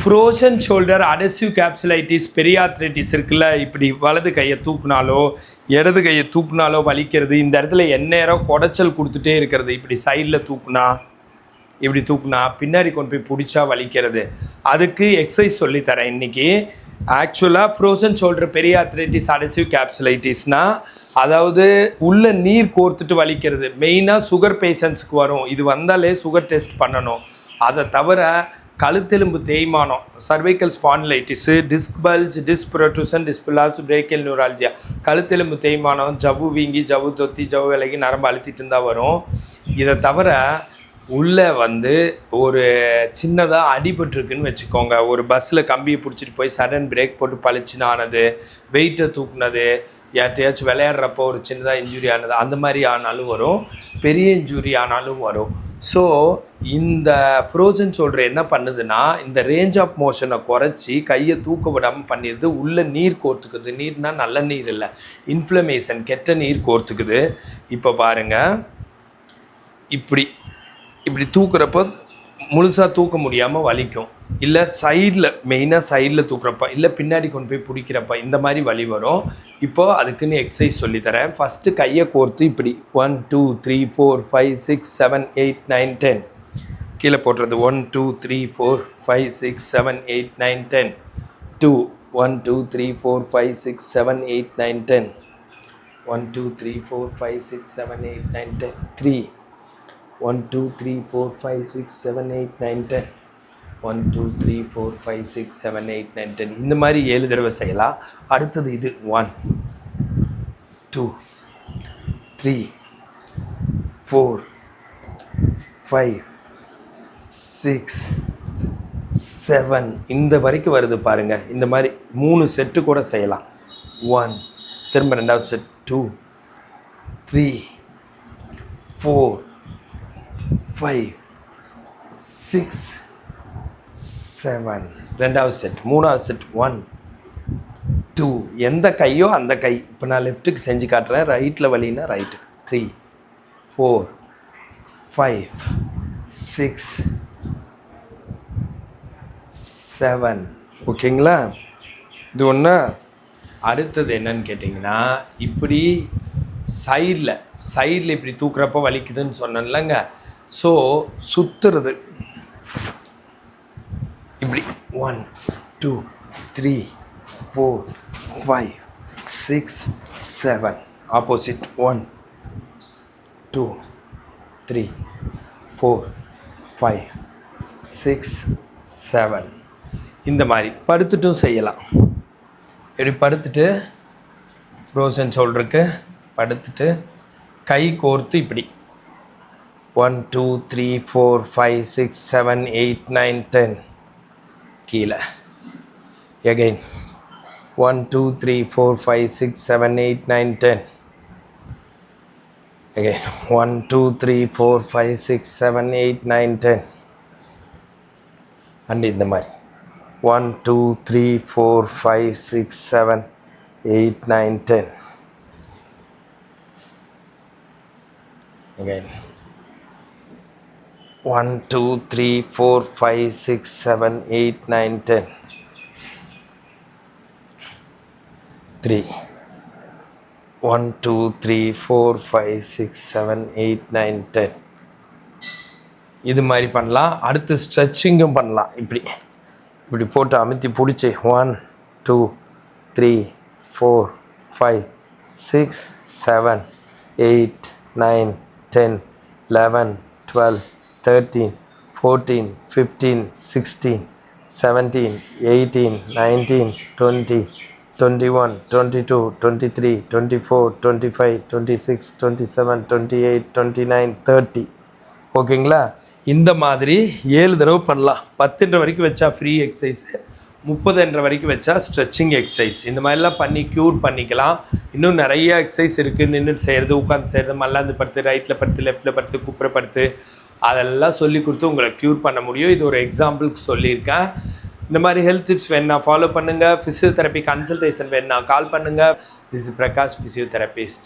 Frozen shoulder adhesive capsulitis பெரியாத்ரைட்டிஸ் இருக்குல்ல, இப்படி வலது கையை தூக்குனாலோ இடது கையை தூக்குனாலோ வலிக்கிறது. இந்த இடத்துல எந்நேரம் குடைச்சல் கொடுத்துட்டே இருக்கிறது. இப்படி சைடில் தூக்குனா, இப்படி தூக்குனா பின்னாடி கொண்டு போய் பிடிச்சா வலிக்கிறது. அதுக்கு எக்ஸசைஸ் சொல்லித்தரேன் இன்றைக்கி. ஆக்சுவலாக ஃப்ரோசன் ஷோல்டர் பெரியாத்ரைட்டிஸ் அடசிவ் கேப்சுலைட்டிஸ்னால், அதாவது உள்ள நீர் கோர்த்துட்டு வலிக்கிறது. மெயினாக சுகர் பேஷண்ட்ஸுக்கு வரும். இது வந்தாலே சுகர் டெஸ்ட் பண்ணணும். அதை தவிர கழுத்தெலும்பு தேய்மானம், cervical spondylitis, disc bulge, disc protrusion, டிஸ்பிளாஸ், பிரேக்கல் நியூராலஜியா, கழுத்தெலும்பு தேய்மானம், ஜவ்வு வீங்கி, ஜவ்வு தொத்தி, ஜவ்வு விலகி நரம்பு அழுத்திட்டு இருந்தால் வரும். இதை தவிர உள்ளே ஒரு சின்னதாக அடிபட்டுருக்குன்னு வச்சுக்கோங்க. ஒரு பஸ்ஸில் கம்பியை பிடிச்சிட்டு போய் சடன் பிரேக் போட்டு பளிச்சுன்னு ஆனது, வெயிட்டை தூக்குனது, யார்ட்டையாச்சும் விளையாடுறப்போ ஒரு சின்னதாக இன்ஜுரி ஆனது, அந்த மாதிரி ஆனாலும் வரும். பெரிய இன்ஜுரி ஆனாலும் வரும். ஸோ இந்த ஃப்ரோசன் ஷோல்டர் என்ன பண்ணுதுன்னா, இந்த ரேஞ்ச் ஆஃப் மோஷனை குறைச்சி கையை தூக்க விடாமல் பண்ணிடுது. உள்ளே நீர் கோர்த்துக்குது. நீர்னால் நல்ல நீர் இல்லை, இன்ஃப்ளமேஷன், கெட்ட நீர் கோர்த்துக்குது. இப்போ பாருங்கள், இப்படி தூக்குறப்போ முழுசாக தூக்க முடியாமல் வலிக்கும். இல்லை சைடில், மெயினாக சைடில் தூக்குறப்ப, இல்லை பின்னாடி கொண்டு போய் பிடிக்கிறப்ப இந்த மாதிரி வலி வரும். இப்போது அதுக்குன்னு எக்ஸசைஸ் சொல்லித்தரேன். ஃபஸ்ட்டு கையை கோர்த்து இப்படி 1 2 3 4 5 6 7 8 9 10 கீழே போட்டுறது. 1 2 3 4 5 6 7 8 9 10 2 1 2 3 4 5 6 7 8 9 10 1 2 3 4 5 6 7 8 9 10 3 1 2 3 4 5 6 7 8 9 10 1 2 3 4 5 6 7 8 9 10 இந்த மாதிரி 7 தடவை செய்யலாம். அடுத்தது இது 1 2 3 4 5 6 7 இந்த வரைக்கும் வருது பாருங்கள். இந்த மாதிரி 3 செட்டு கூட செய்யலாம். 1 திரும்ப ரெண்டாவது செட், 2 3 4 5 6 7 ரெண்டாவது செட், மூணாவது செட் 1 2 எந்த கையோ அந்த கை. இப்போ நான் லெஃப்ட்டுக்கு செஞ்சு காட்டுறேன். ரைட்டில் வலின்னா ரைட்டு. 3 4 5 6 7 ஓகேங்களா? இது ஒன்று. அடுத்தது என்னன்னு கேட்டிங்கன்னா, இப்படி சைடில் இப்படி தூக்குறப்போ வலிக்குதுன்னு சொன்னேன்லங்க. ஸோ சுற்றுறது இப்படி 1 2 3 4 5 6 7 ஆப்போசிட் 1 2 3 4 5 6 7 இந்த மாதிரி படுத்துட்டும் செய்யலாம். இப்படி படுத்துட்டு ஃப்ரோசன் ஷோல்டருக்கு படுத்துட்டு கை கோர்த்து இப்படி 1 2 3 4 5 6 7 8 9 10 கீழே. again 1 2 3 4 5 6 7 8 9 10 again 1 2 3 4 5 6 7 8 9 10 and இந்த மாதிரி 1 2 3 4 5 6 7 8 9 10 again 1 2 3 4 5 6 7 8 9 10 3 1 2 3 4 5 6 7 8 9 10 இது மாதிரி பண்ணலாம். அடுத்து ஸ்ட்ரெச்சிங்கும் பண்ணலாம். இப்படி போட்டு அமுத்தி பிடிச்சி 1 2 3 4 5 6 7 8 9 10 11 12 13 14 15 16 17 18 19 20 21 22 23 24 25 26 27 28 29 30 ஓகேங்களா? இந்த மாதிரி 7 தடவை பண்ணலாம். 10 வரைக்கும் வச்சா ஃப்ரீ எக்ஸசைஸு, 30 வரைக்கும் வச்சா ஸ்ட்ரெச்சிங் எக்ஸசைஸ். இந்த மாதிரிலாம் பண்ணி க்யூர் பண்ணிக்கலாம். இன்னும் நிறைய எக்ஸசைஸ் இருக்குது. நின்றுட்டு செய்கிறது, உட்காந்து செய்கிறது, மல்லாந்து படுத்து, ரைட்டில் படுத்து, லெஃப்ட்டில் படுத்து, குப்புற படுத்து, அதெல்லாம் சொல்லி கொடுத்து உங்களை க்யூர் பண்ண முடியும். இது ஒரு எக்ஸாம்பிளுக்கு சொல்லியிருக்கேன். இந்த மாதிரி ஹெல்த் டிப்ஸ் வேணுன்னா ஃபாலோ பண்ணுங்கள். ஃபிசியோதெரப்பி கன்சல்டேஷன் வேணுன்னா கால் பண்ணுங்கள். This is Prakash, physiotherapist.